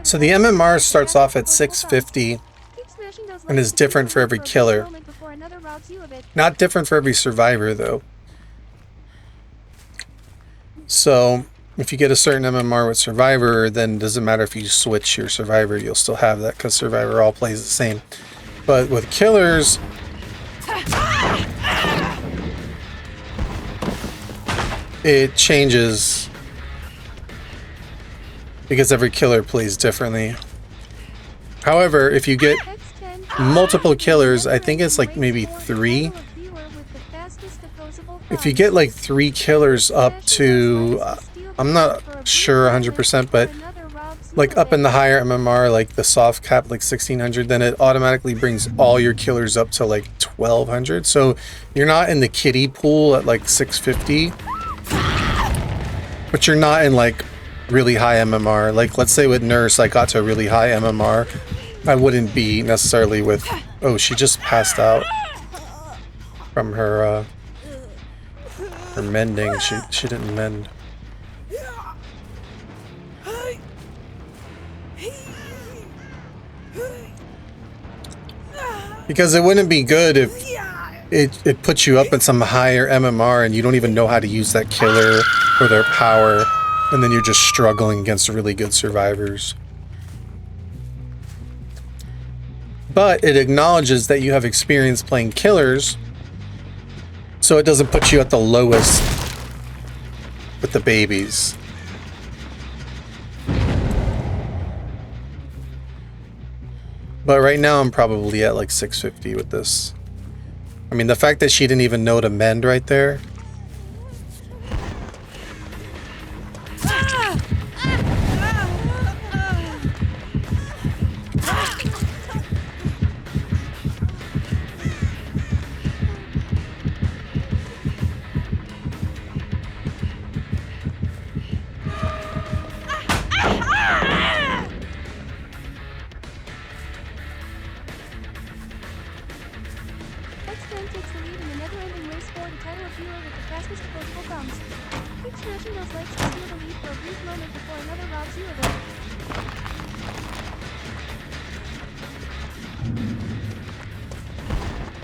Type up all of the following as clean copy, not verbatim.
So the MMR starts off at 650 and is different for every killer. Not different for every survivor, though. So if you get a certain MMR with survivor, then it doesn't matter if you switch your survivor, you'll still have that because survivor all plays the same. But with killers, it changes because every killer plays differently. However, if you get multiple killers, I think it's like maybe 3. If you get like 3 killers up to, I'm not sure 100%, but like up in the higher MMR, like the soft cap, like 1600, then it automatically brings all your killers up to like 1200. So you're not in the kiddie pool at like 650, but you're not in like really high MMR. Like let's say with Nurse, I got to a really high MMR. I wouldn't be necessarily with, oh, she just passed out from her mending. She didn't mend. Because it wouldn't be good if it puts you up in some higher MMR and you don't even know how to use that killer or their power, and then you're just struggling against really good survivors. But it acknowledges that you have experience playing killers, so it doesn't put you at the lowest with the babies. But right now I'm probably at like 650 with this. I mean, the fact that she didn't even know to mend right there.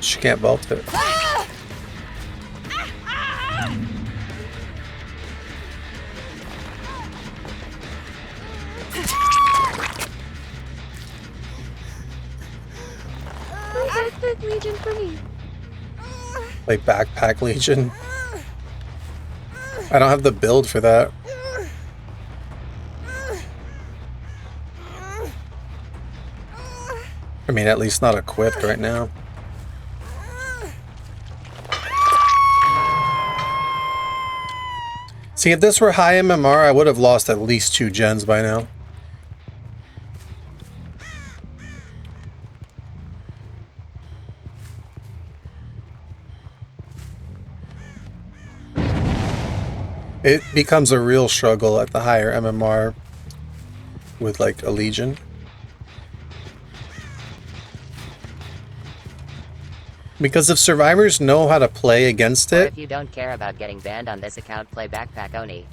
She can't vault it. Backpack Legion for me. Like Backpack Legion? I don't have the build for that. I mean, at least not equipped right now. See, if this were high MMR, I would have lost at least 2 gens by now. It becomes a real struggle at the higher MMR with like a Legion. Because if survivors know how to play against Or it... if you don't care about getting banned on this account, play Backpack Oni.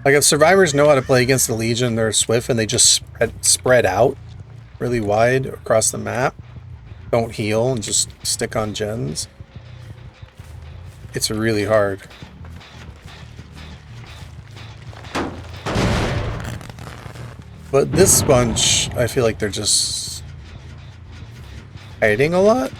Like if survivors know how to play against the Legion, they're swift and they just spread out really wide across the map. Don't heal and just stick on gens. It's really hard. But this bunch, I feel like they're just hiding a lot.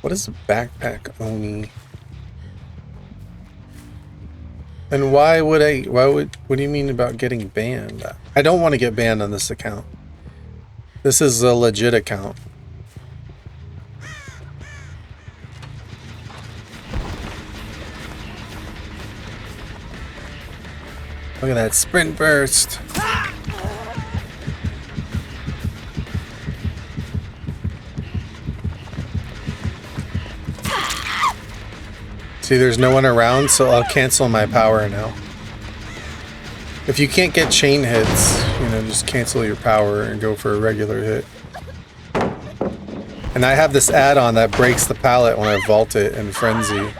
What is a Backpack Oni? And what do you mean about getting banned? I don't want to get banned on this account. This is a legit account. Look at that sprint burst. See, there's no one around, so I'll cancel my power now. If you can't get chain hits, you know, just cancel your power and go for a regular hit. And I have this add-on that breaks the pallet when I vault it in Frenzy.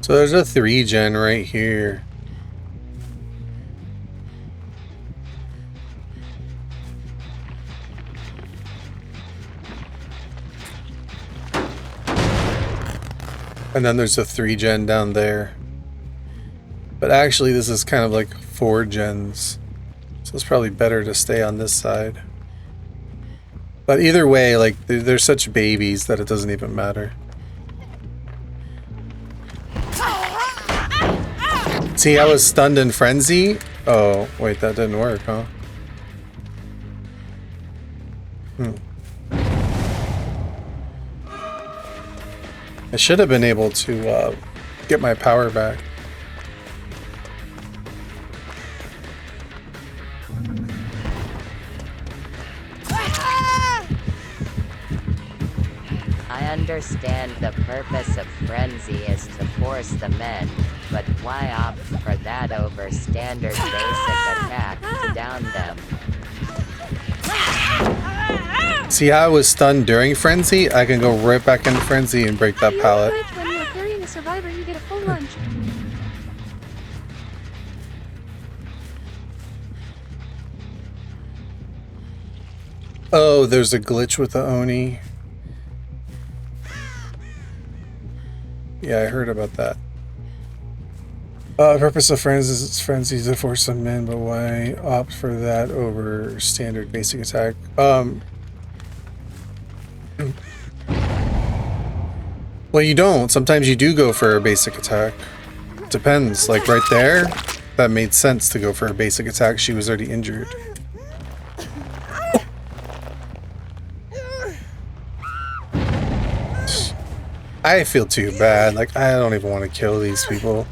So there's a 3-gen right here. And then there's a 3-gen down there. But actually this is kind of like 4 gens. So it's probably better to stay on this side. But either way, like they're such babies that it doesn't even matter. See, I was stunned in Frenzy? Oh, wait, that didn't work, huh? I should have been able to get my power back. I understand the purpose of Frenzy is to force the men, but why opt for that over standard basic attack to down them? See how I was stunned during Frenzy? I can go right back into Frenzy and break that pallet. When you are carrying a survivor, you get a full lunge. Oh, there's a glitch with the Oni. Yeah, I heard about that. Purpose of Frenzy is to force some men, but why opt for that over standard basic attack? Well, you don't. Sometimes you do go for a basic attack. Depends. Like right there, that made sense to go for a basic attack. She was already injured. I feel too bad. Like, I don't even want to kill these people.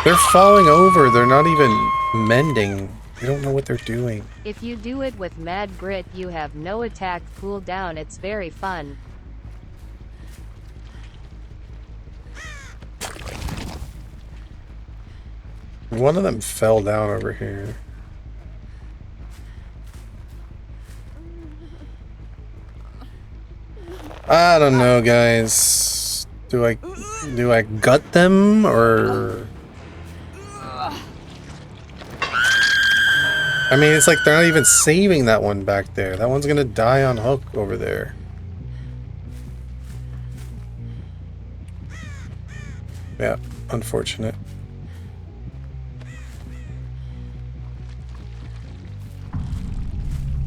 They're falling over. They're not even mending. They don't know what they're doing. If you do it with Mad Grit, you have no attack cooldown. It's very fun. One of them fell down over here. I don't know, guys. Do I gut them or? I mean, it's like they're not even saving that one back there. That one's gonna die on hook over there. Yeah, unfortunate.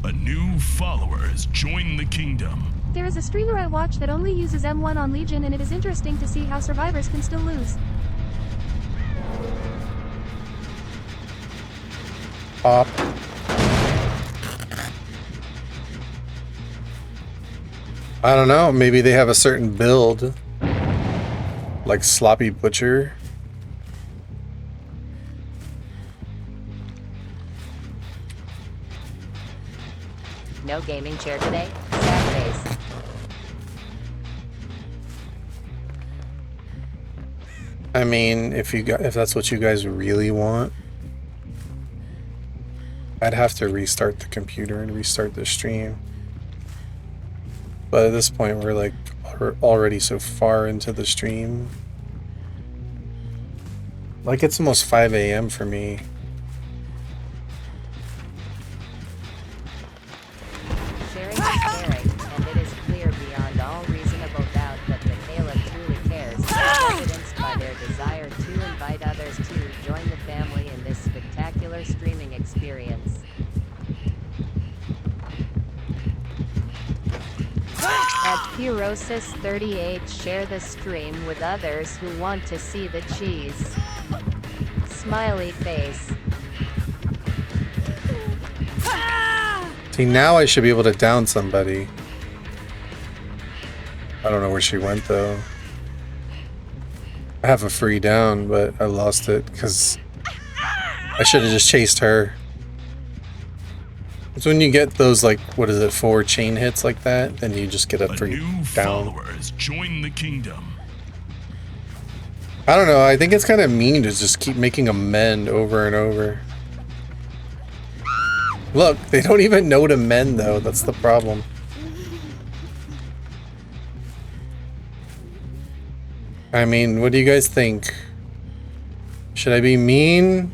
A new follower has joined the kingdom. There is a streamer I watch that only uses M1 on Legion, and it is interesting to see how survivors can still lose. Pop. I don't know, maybe they have a certain build. Like Sloppy Butcher. No gaming chair today? Sad face. I mean, if that's what you guys really want, I'd have to restart the computer and restart the stream. But at this point, we're like already so far into the stream. Like, it's almost 5 a.m. for me. Sharing is caring, and it is clear beyond all reasonable doubt that Michaela truly cares, evidenced by their desire to invite others to join the family in this spectacular streaming experience. At Pyrosis38, share the stream with others who want to see the cheese. Smiley face. See, now I should be able to down somebody. I don't know where she went, though. I have a free down, but I lost it because I should have just chased her. It's when you get those, like, what is it, 4 chain hits like that, then you just get a A free new down. follower has joined the kingdom. I don't know, I think it's kind of mean to just keep making them mend over and over. Look, they don't even know to mend though, that's the problem. I mean, what do you guys think? Should I be mean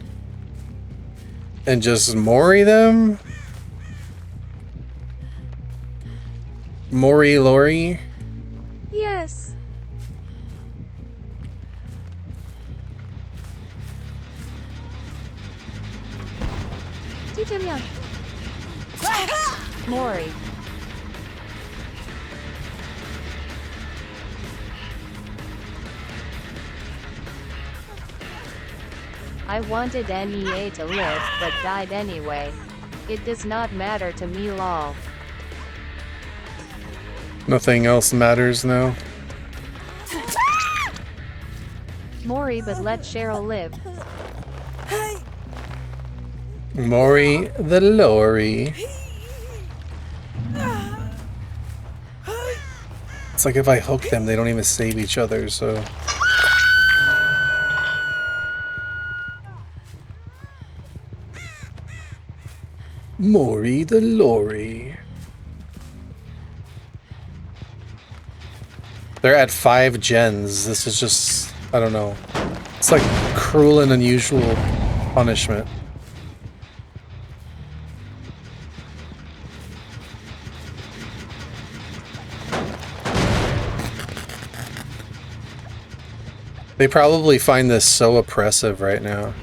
and just Mori them? Mori Lori? Yes. Teach him young. Mori. I wanted NEA to live, but died anyway. It does not matter to me lol. Nothing else matters now. Mori, but let Cheryl live. Mori the Lori. It's like if I hook them, they don't even save each other, so... Mori the Lori. They're at 5 gens. This is just... I don't know. It's like cruel and unusual punishment. They probably find this so oppressive right now.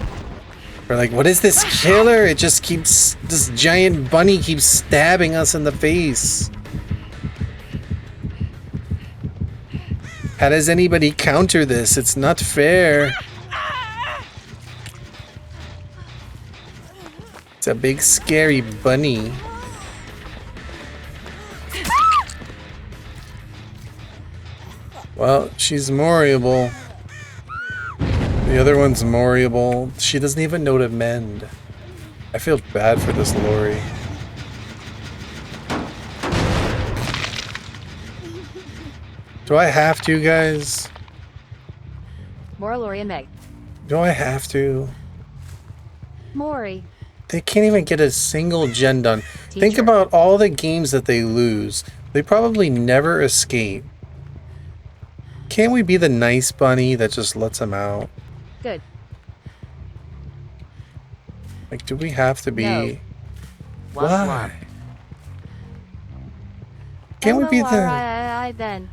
They're like, what is this killer? It just keeps... This giant bunny keeps stabbing us in the face. How does anybody counter this? It's not fair. It's a big scary bunny. Well, she's Moriable. The other one's Moriable. She doesn't even know to mend. I feel bad for this Lori. Do I have to, guys? More Lori and Meg. Do I have to? Mori. They can't even get a single gen done. Think Teacher. about all the games that they lose. They probably never escape. Can't we be the nice bunny that just lets them out? Good. Like, do we have to be... No. Womp Why? womp. Can't we be the... L-O-R-I-I then.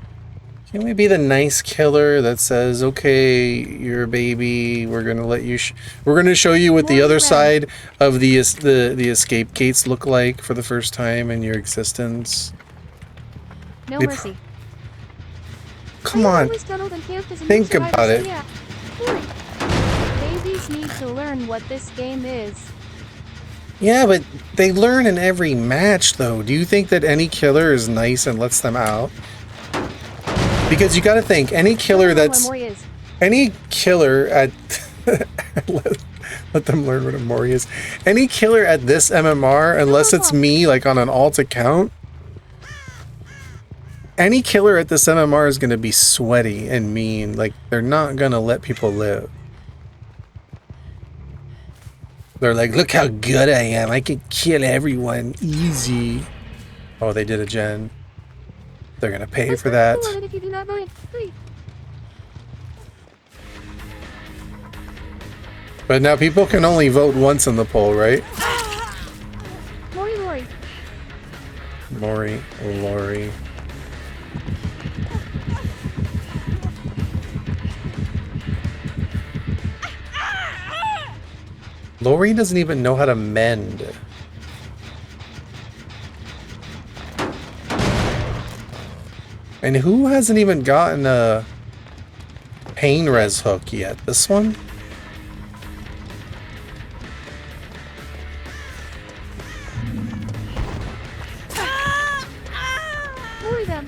Can we be the nice killer that says, okay, you're a baby, we're gonna let you, we're gonna show you what the More other red. side of the escape gates look like for the first time in your existence? No They mercy. Come I on, always tunneled and camped as a think new survivor, about so it. yeah. Mori. Babies need to learn what this game is. Yeah, but they learn in every match, though. Do you think that any killer is nice and lets them out? Because you gotta think, any killer Learn what that's... Mori is. Any killer at... let them learn what a Mori is. Any killer at this MMR, unless it's me, like on an alt account, any killer at this MMR is gonna be sweaty and mean. Like, they're not gonna let people live. They're like, look how good I am. I can kill everyone easy. Oh, they did a gen. They're gonna pay for that. If you do not vote, please. But now people can only vote once in the poll, right? Mori Lori. Mori, Lori. Lori doesn't even know how to mend. And who hasn't even gotten a pain res hook yet? This one? Mori them.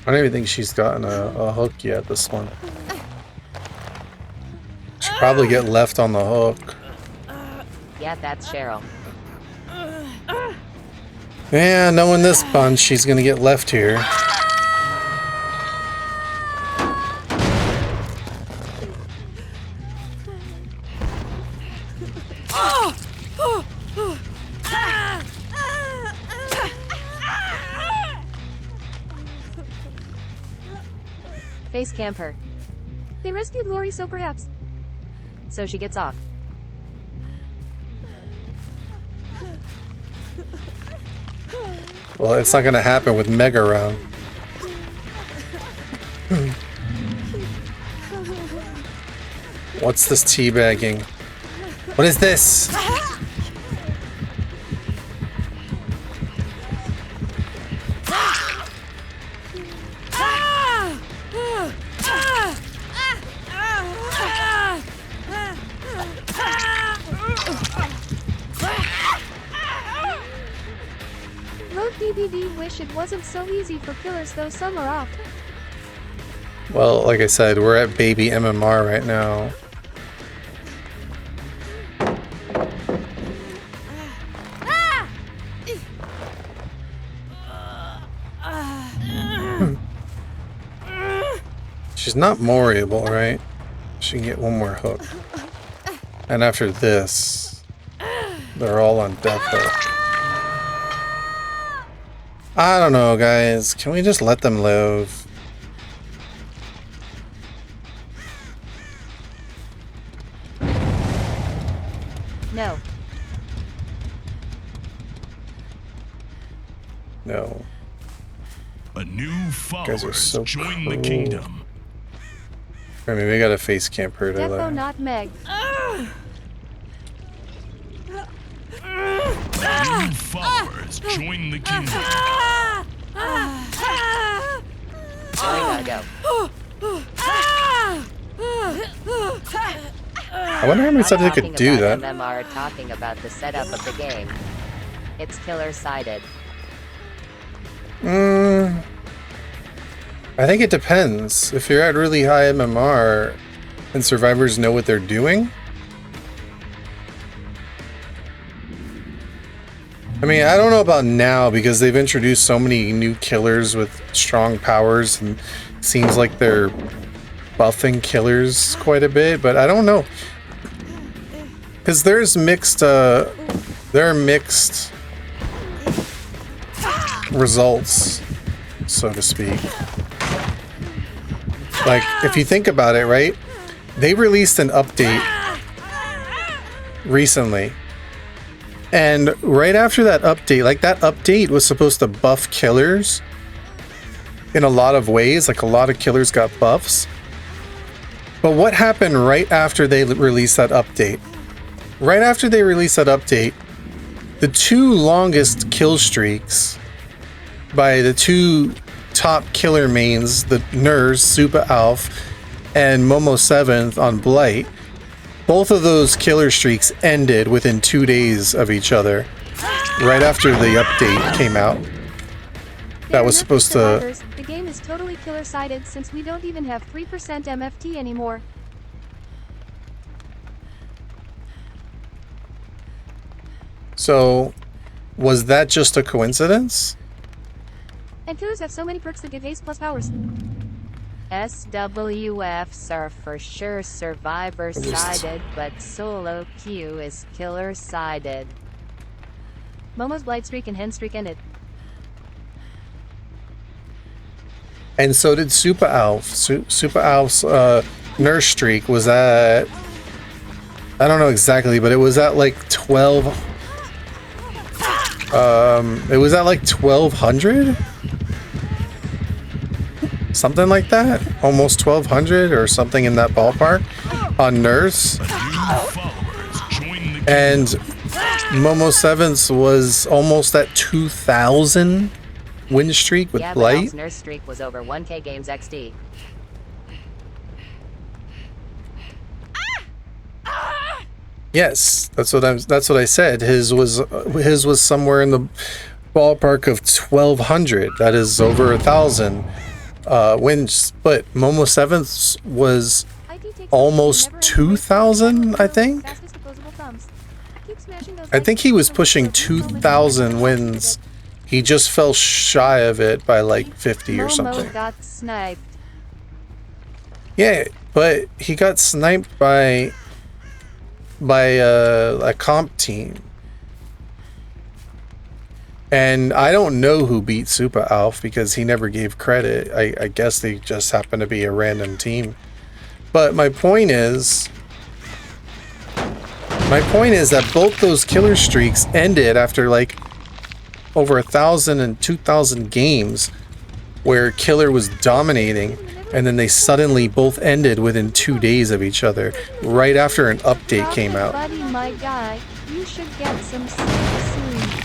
I don't even think she's gotten a hook yet, this one. She'll probably get left on the hook. Yeah, that's Cheryl. Yeah, knowing this bunch, she's gonna get left here. Face camp her. They rescued Lori, so perhaps. So she gets off. Well, it's not gonna happen with Meg around. What's this teabagging? What is this? Road DBD wish it wasn't so easy for killers, though some are off. Well, like I said, we're at baby MMR right now. She's not Moriable, right? She can get one more hook. And after this, they're all on death hook. I don't know, guys. Can we just let them live? No. No. A new follower Guys are so join the cool. kingdom. I mean, we got a face camp her to Defo, that. not Meg. New followers join the kingdom. I gotta go. I wonder how many times they could do that. MMR talking about the setup of the game. It's killer-sided. I think it depends. If you're at really high MMR and survivors know what they're doing. I mean, I don't know about now because they've introduced so many new killers with strong powers and it seems like they're buffing killers quite a bit, but I don't know. Because there's mixed, there are mixed results, so to speak. Like, if you think about it, right? They released an update recently. And right after that update, like that update was supposed to buff killers in a lot of ways. Like a lot of killers got buffs. But what happened right after they released that update? Right after they released that update, the two longest kill streaks by the two top killer mains, the Nurse, Super Alf, and Momo 7th on Blight, both of those killer streaks ended within 2 days of each other, right after the update came out. That was supposed to... Survivors, the game is totally killer-sided since we don't even have 3% MFT anymore. So, was that just a coincidence? And killers have so many perks that give haste plus powers. SWFs are for sure survivor-sided, but solo queue is killer-sided. Momo's Blight streak and Hen streak ended. And so did Super Alf. Super Alf's Nurse streak was at... I don't know exactly, but it was at like 12... it was at like 1200? Something like that? Almost 1200 or something in that ballpark on Nurse. And Momo 7's was almost at 2000 win streak with yeah, Blight. But Nurse streak was over 1k games XD. Yes, that's what I said. His was somewhere in the ballpark of 1200. That is over 1000 wins, but Momo 7th was IT takes almost never 2,000, I think. Fastest opposable thumbs. Keep smashing those I think he was likes pushing and comments. 2,000 wins. He just fell shy of it by like 50 or Momo something. got sniped. Yeah, but he got sniped by a comp team. And I don't know who beat Super Alf because he never gave credit. I guess they just happened to be a random team. But my point is that both those killer streaks ended after like over 1,000 and 2,000 games where Killer was dominating, and then they suddenly both ended within 2 days of each other, right after an update came out. Buddy, my guy, you should get some sleep soon.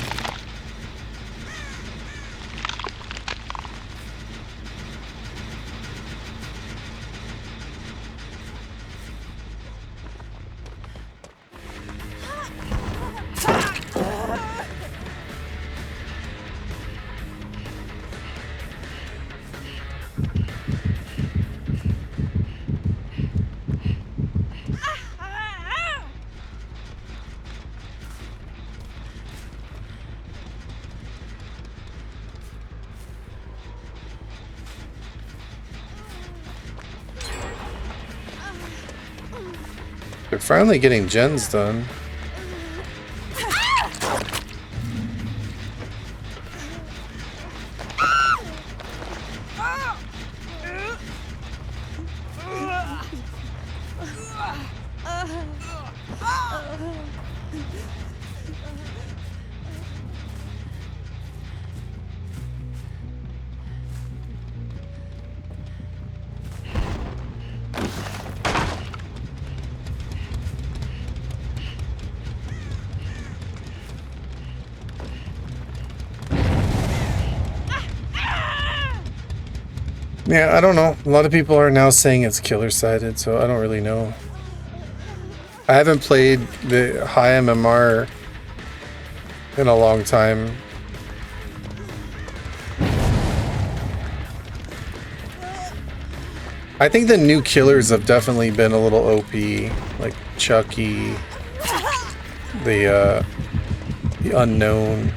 They're finally getting gens done. Yeah, I don't know. A lot of people are now saying it's killer-sided, so I don't really know. I haven't played the high MMR in a long time. I think the new killers have definitely been a little OP, like Chucky, the Unknown.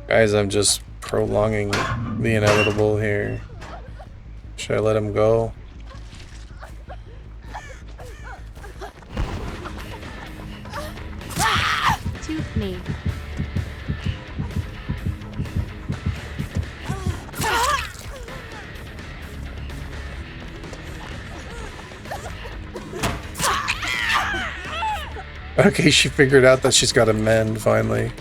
Guys, I'm just prolonging the inevitable here. Should I let him go? Tooth me. Okay, she figured out that she's got to mend finally.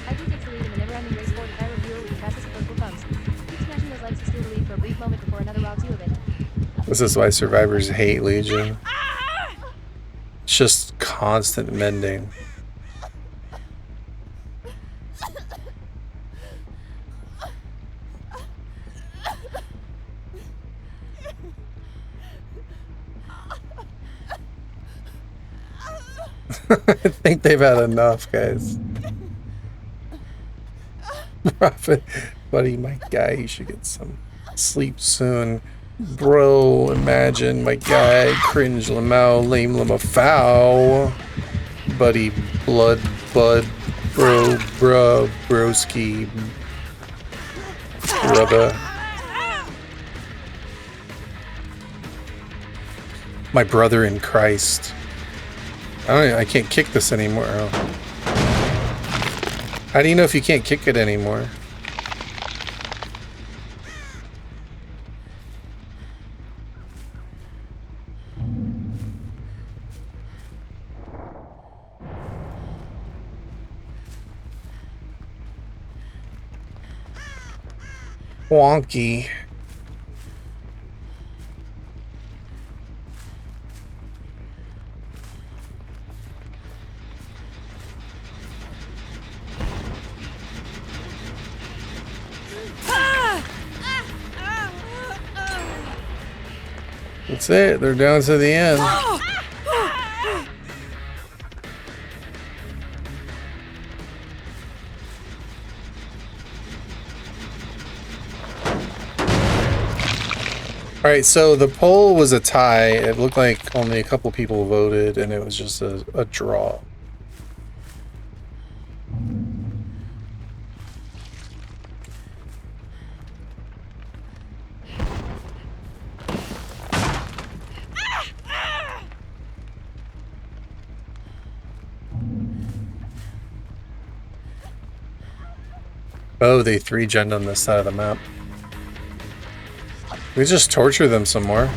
IT takes the lead in the never-ending race for the Cairo viewer with the fastest opposable thumbs. Keep smashing those likes to steal the lead for a brief moment before another robs you of it. This is why survivors hate Legion. It's just constant mending. I think they've had enough, guys. Prophet, buddy, my guy, you should get some sleep soon. Bro, imagine my guy, cringe lamau, lame lamafow. Buddy, blood, bud, bro, bruh, broski, brother. My brother in Christ. I can't kick this anymore. Oh. How do you know if you can't kick it anymore? wonky. That's it. They're down to the end. All right, so the poll was a tie. It looked like only a couple people voted, and it was just a draw. Oh, they 3-gen'd on this side of the map. We just torture them some more.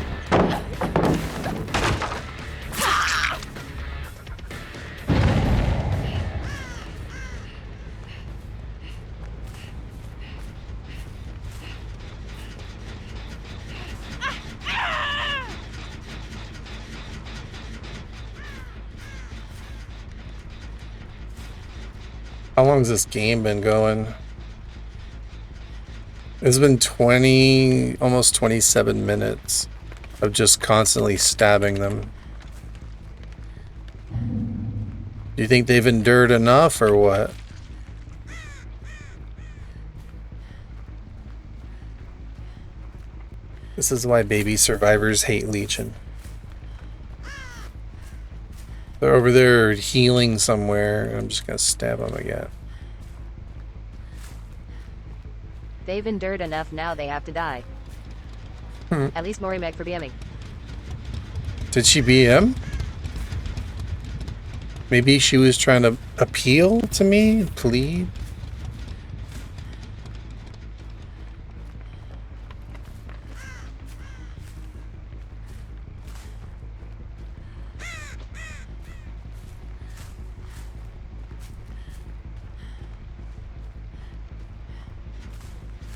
How long has this game been going? It's been 20, almost 27 minutes of just constantly stabbing them. Do you think they've endured enough or what? This is why baby survivors hate Legion. They're over there healing somewhere. I'm just gonna stab them again. They've endured enough, now they have to die. At least Mori Meg for BMing. Did she BM? Maybe she was trying to appeal to me, plead.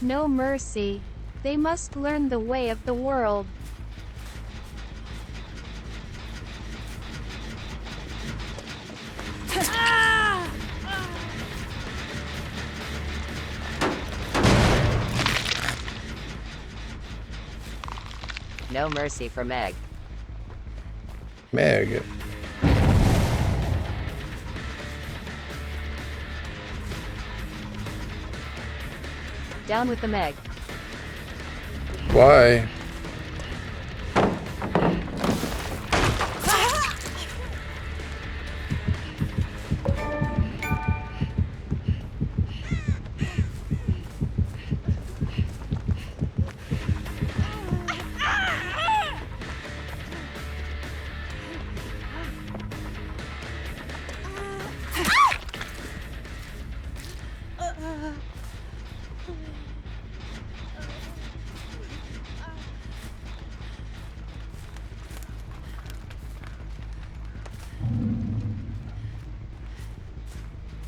No mercy. They must learn the way of the world. No mercy for Meg. Meg. Down with the Meg. Why?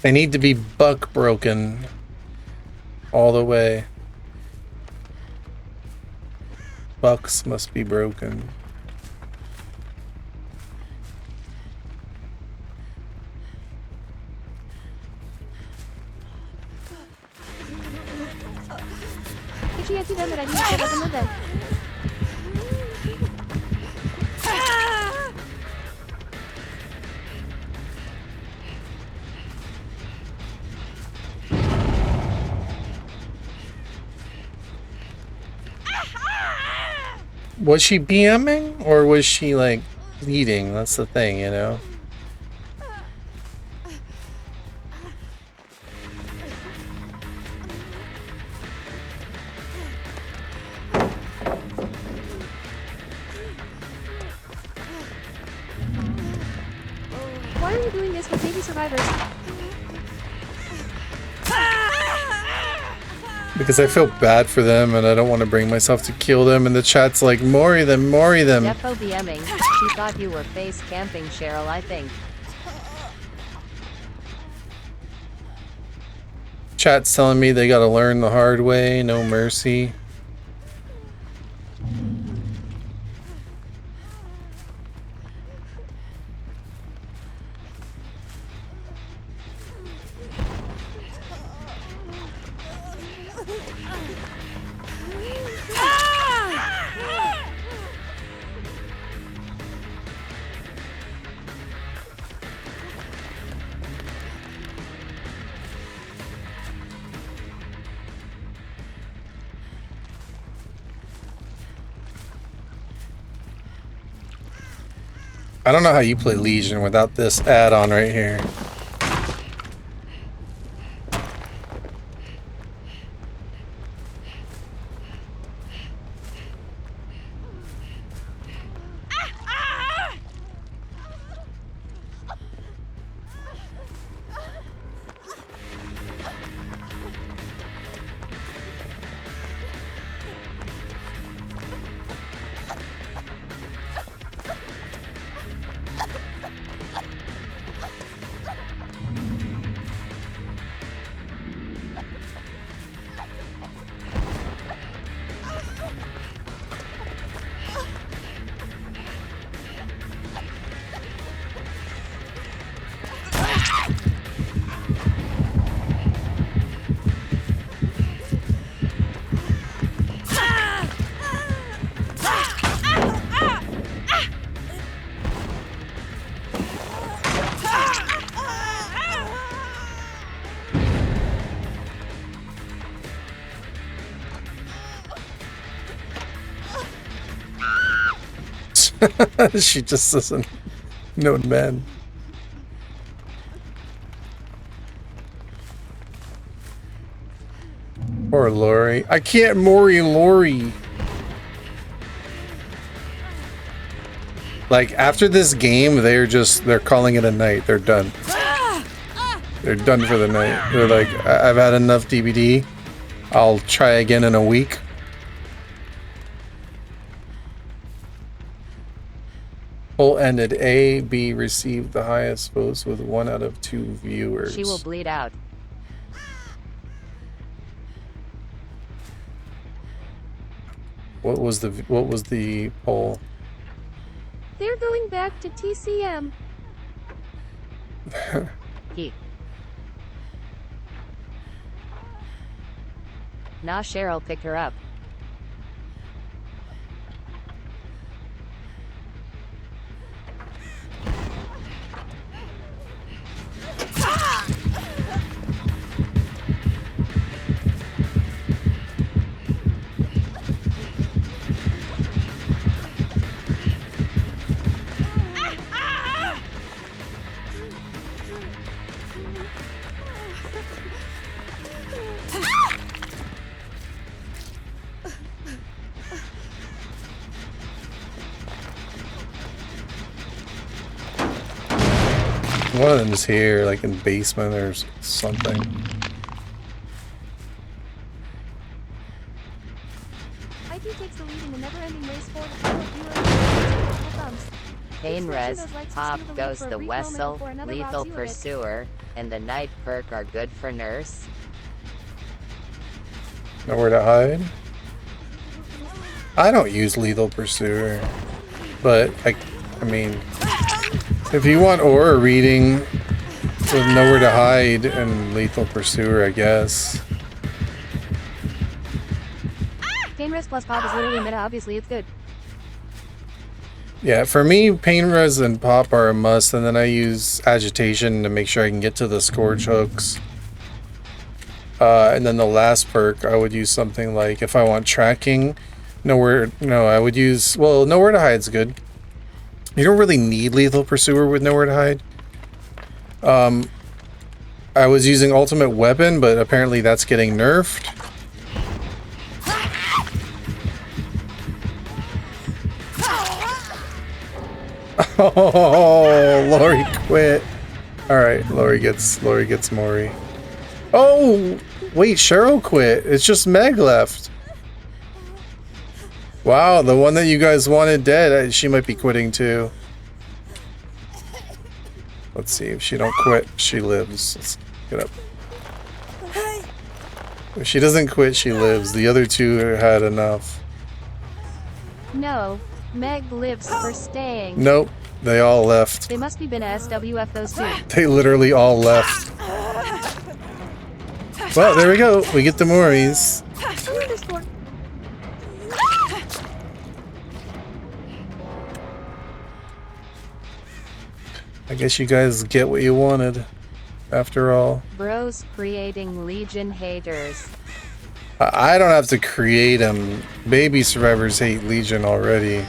They need to be buck broken all the way. Bucks must be broken. Did she empty them that I didn't set up in them? Was she BMing or was she like leading? That's the thing, you know? Why are you doing this with baby survivors? Because I feel bad for them and I don't want to bring myself to kill them, and the chat's like, Mori them, Mori them. Defo BMing. She thought you were face camping, Cheryl, I think. Chat's telling me they gotta learn the hard way, no mercy. I don't know how you play Legion without this add-on right here. She just doesn't know men. Poor Lori. I can't Mori Lori. Like, after this game, they're calling it a night. They're done. They're done for the night. They're like, I've had enough DBD. I'll try again in a week. Poll ended. A, B received the highest votes with 1 out of 2 viewers. She will bleed out. What was the poll? They're going back to TCM. He. Nah, Cheryl picked her up. One of them is here, like in the basement or something. IT takes the lead in the never-ending race for the final viewer. Thumbs. Pain Res, Pop, Ghost the Wessel, Lethal Pursuer. Pursuer, and the Night Perk are good for Nurse. Nowhere to hide. I don't use Lethal Pursuer, but I mean, if you want aura reading with Nowhere to Hide and Lethal Pursuer, I guess. Pain Res plus Pop is literally meta, obviously it's good. Yeah, for me, Pain Res and Pop are a must, and then I use Agitation to make sure I can get to the Scourge hooks. And then the last perk, I would use something like, if I want tracking, I would use, well, Nowhere to Hide's good. You don't really need Lethal Pursuer with Nowhere to Hide. I was using Ultimate Weapon, but apparently that's getting nerfed. Oh, Lori quit. Alright, Lori gets Mori. Oh, wait, Cheryl quit. It's just Meg left. Wow, the one that you guys wanted dead, she might be quitting too. Let's see, if she don't quit, she lives. Let's get up. If she doesn't quit, she lives. The other two had enough. No, Meg lives for staying. Nope, they all left. They must be been a SWF those two. They literally all left. Well, there we go. We get the Moris. I guess you guys get what you wanted, after all. Bros creating Legion haters. I don't have to create them. Baby survivors hate Legion already.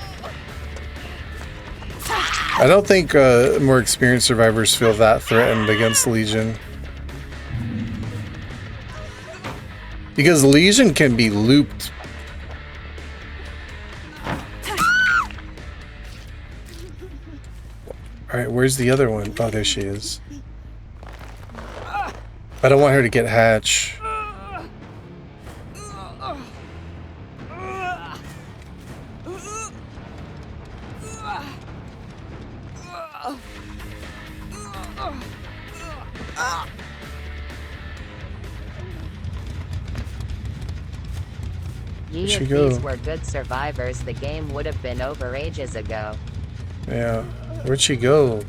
I don't think more experienced survivors feel that threatened against Legion. Because Legion can be looped. Alright, where's the other one? Oh, there she is. I don't want her to get hatch. Ye she if go? these were good survivors, the game would have been over ages ago. Yeah. Where'd she go?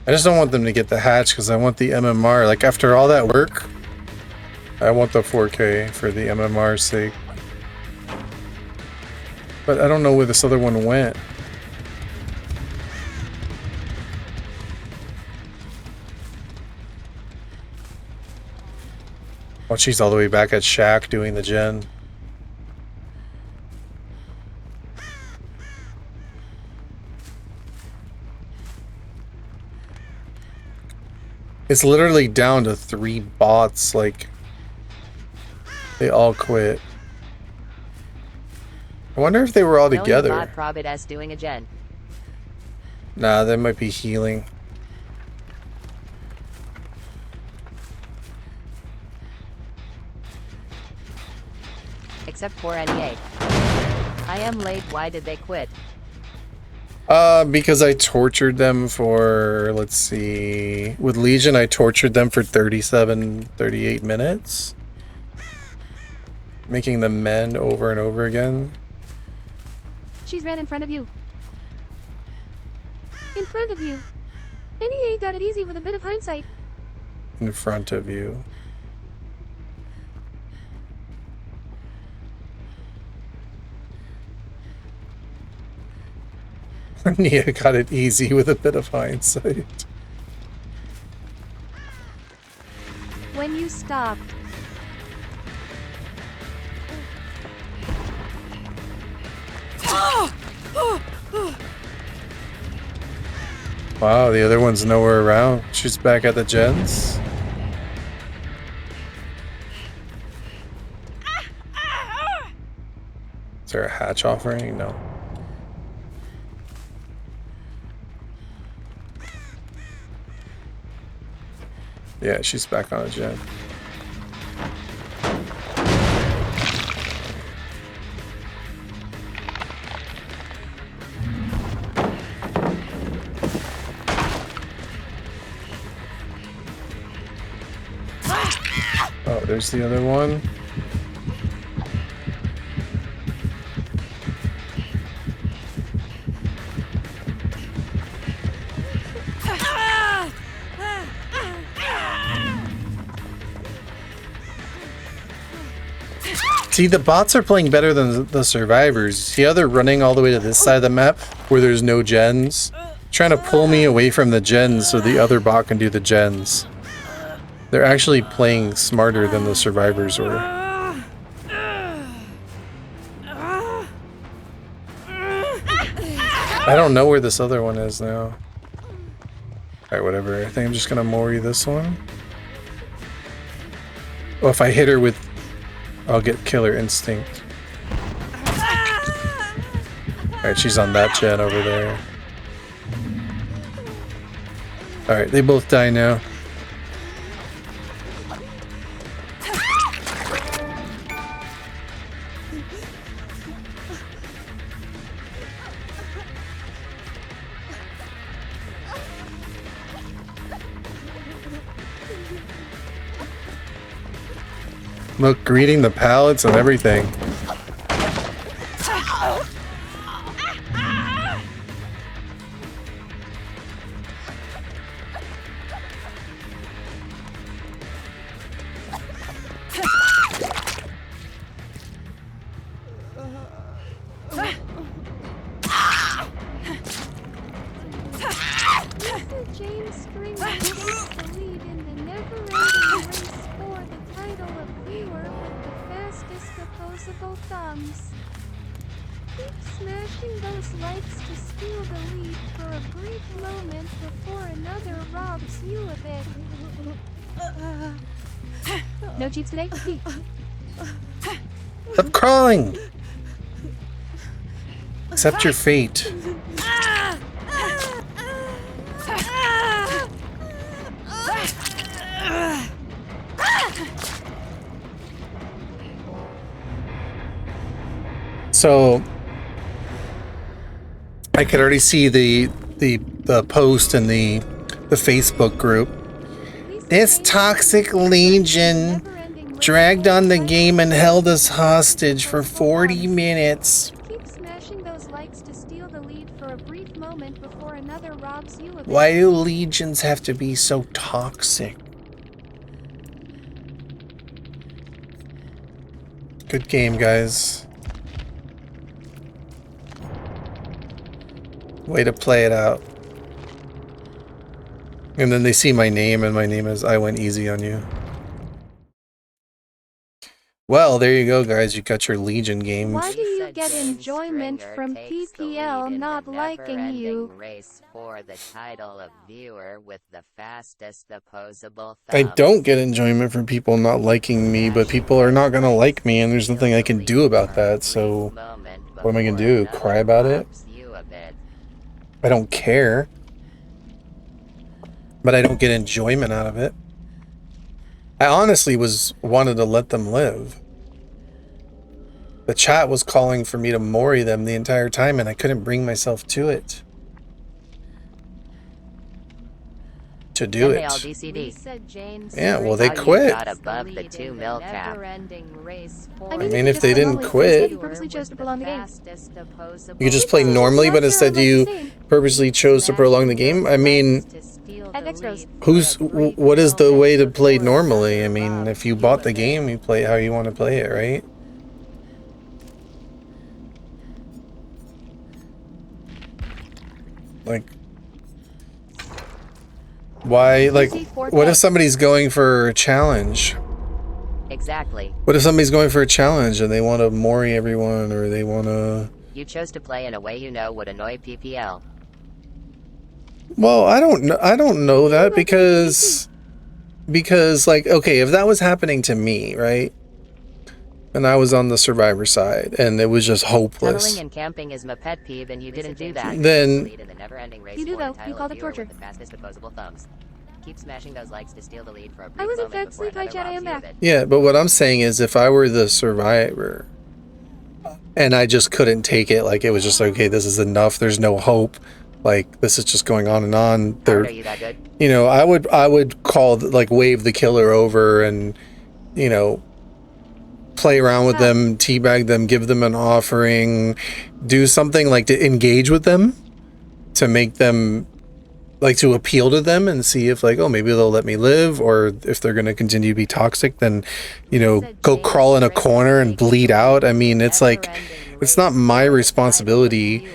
I just don't want them to get the hatch because I want the MMR. Like, after all that work, I want the 4K for the MMR's sake. But I don't know where this other one went. Oh, she's all the way back at Shack doing the gen. It's literally down to 3 bots, like, they all quit. I wonder if they were all together. Bot Probit S doing a gen. Nah, that might be healing. Except for NEA. I am late, why did they quit? Because I tortured them for, let's see, with Legion I tortured them for 38 minutes. Making them men over and over again. She's ran in front of you. In front of you. NEA got it easy with a bit of hindsight. In front of you. Nia got it easy with a bit of hindsight. When you stopped. Wow, the other one's nowhere around. She's back at the gens. Is there a hatch offering? No. Yeah, she's back on a gen. Oh, there's the other one. See, the bots are playing better than the survivors. See how they're running all the way to this side of the map where there's no gens? Trying to pull me away from the gens so the other bot can do the gens. They're actually playing smarter than the survivors were. I don't know where this other one is now. Alright, whatever. I think I'm just gonna Mori this one. Well, if I hit her with... I'll get Killer Instinct. Alright, she's on that gen over there. Alright, they both die now. Look, greeting the pallets and everything. Mr. James Stringer takes the lead in the never-ending race for the title of viewer with the fastest opposable thumbs. Keep smashing those likes to steal the lead for a brief moment before another robs you of it. No cheats today? Stop crawling! Accept your fate. So I could already see the post in the Facebook group. This toxic legion dragged on the game and held us hostage for 40 minutes. Keep smashing those likes to steal the lead for a brief moment before another robs you of it. Why do legions have to be so toxic? Good game, guys. Way to play it out. And then they see my name, and my name is I Went Easy on You. Well, there you go, guys. You got your Legion game. Why do you Said get James enjoyment Stringer from takes the PPL lead in not the liking never-ending you? Race for the title of viewer with the fastest opposable I thumbs. don't get enjoyment from people not liking me, but people are not gonna like me, and there's nothing I can do about that, so what am I gonna do? Cry about it? I don't care. But I don't get enjoyment out of it. I honestly wanted to let them live. The chat was calling for me to mori them the entire time, and I couldn't bring myself to it. To do it. Yeah, well, they quit. Got above the 2 mil cap. I mean, if they didn't quit, you purposely chose to prolong the game. You could just play normally, but instead you purposely chose to prolong the game. I mean, At Extras. what is the way to play normally? I mean, if you bought the game, you play how you want to play it, right? Like, why, like, what if somebody's going for a challenge? Exactly. What if somebody's going for a challenge and they want to mori everyone, or they want to... You chose to play in a way you know would annoy PPL. Well, I don't know that because like, okay, if that was happening to me, right? And I was on the survivor side and it was just hopeless. Tunneling and camping is my pet peeve and you didn't do that. Then You do though. You call it torture. Keep smashing those likes to steal the lead for a brief I was in moment fact before sleep. Hi, another chat. I robs am you of back. it. yeah, but what I'm saying is if I were the survivor and I just couldn't take it, like it was just like, okay, this is enough. There's no hope. Like this is just going on and on. Howard, are you that good? You know, I would call, like, wave the killer over and, you know, play around with them, teabag them, give them an offering, do something like to engage with them, to make them, like, to appeal to them and see if, like, oh, maybe they'll let me live, or if they're going to continue to be toxic, then, you know, go crawl in a corner and bleed out. I mean, it's like, it's not my responsibility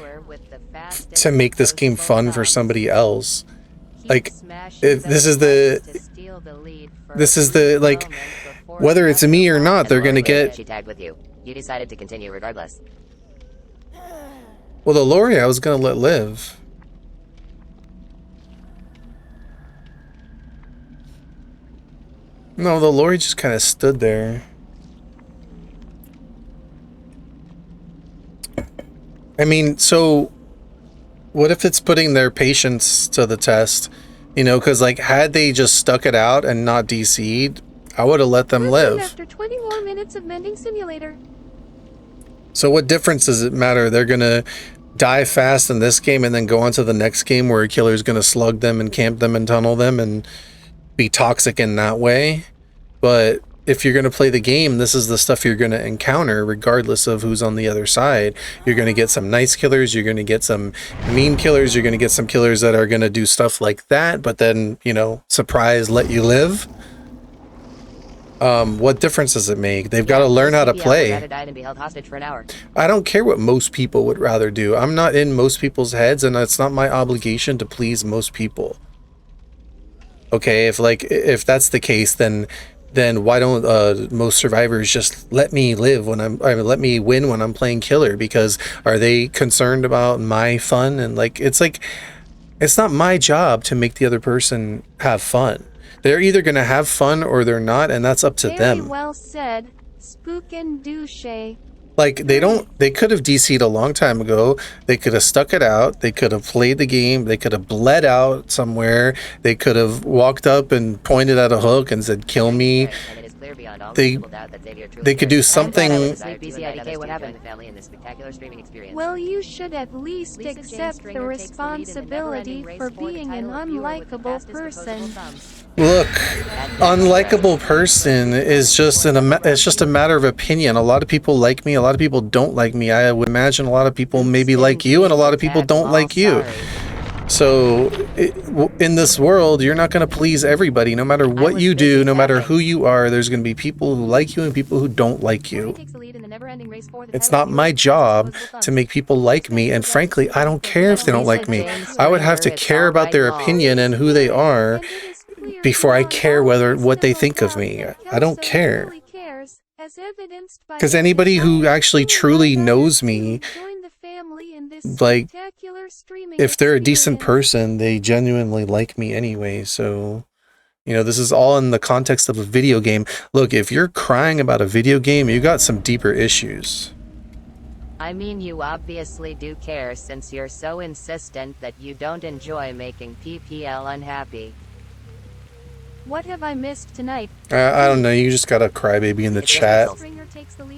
to make this game fun for somebody else. Like, this is the, like, whether it's me or not, they're gonna get... She tagged with you. You decided to continue regardless. Well, the Lori I was gonna let live. No, the Lori just kind of stood there. I mean, so what if it's putting their patience to the test? You know, because, like, had they just stuck it out and not DC'd, I would have let them live. After 20 more minutes of Mending Simulator. So what difference does it matter? They're gonna die fast in this game and then go on to the next game where a killer's gonna slug them and camp them and tunnel them and be toxic in that way. But if you're going to play the game, this is the stuff you're going to encounter regardless of who's on the other side. You're going to get some nice killers, you're going to get some mean killers, you're going to get some killers that are going to do stuff like that, but then, you know, surprise, let you live. What difference does it make? They've got to learn how to play. And be held hostage for an hour. I don't care what most people would rather do. I'm not in most people's heads, and it's not my obligation to please most people. Okay, if that's the case, then why don't most survivors just let me live when let me win when I'm playing killer? Because are they concerned about my fun? And it's not my job to make the other person have fun. They're either going to have fun or they're not, and that's up to Very them. well said, Spook and Douche. Like, they could have DC'd a long time ago. They could have stuck it out. They could have played the game. They could have bled out somewhere. They could have walked up and pointed at a hook and said, kill me. And it is clear beyond all They- reasonable doubt that Xavier truly they could do cares. something- And desire to invite others to join the family in this spectacular streaming experience. Well, you should at least Lisa Jane accept the Stringer takes the lead in the responsibility never-ending race for for the being an title of viewer with the unlikable fastest opposable person. thumbs. Look, unlikable person is just it's just a matter of opinion. A lot of people like me. A lot of people don't like me. I would imagine a lot of people maybe like you, and a lot of people don't like you. So in this world, you're not going to please everybody. No matter what you do, no matter who you are, there's going to be people who like you and people who don't like you. It's not my job to make people like me, and frankly, I don't care if they don't like me. I would have to care about their opinion and who they are before I care what they think of me. I don't care. Because anybody who actually truly knows me, like, if they're a decent person, they genuinely like me anyway. So, you know, this is all in the context of a video game. Look, if you're crying about a video game, you got some deeper issues. I mean, you obviously do care since you're so insistent that you don't enjoy making PPL unhappy. What have I missed tonight? I don't know, you just got a crybaby in the chat. Stringer takes the lead.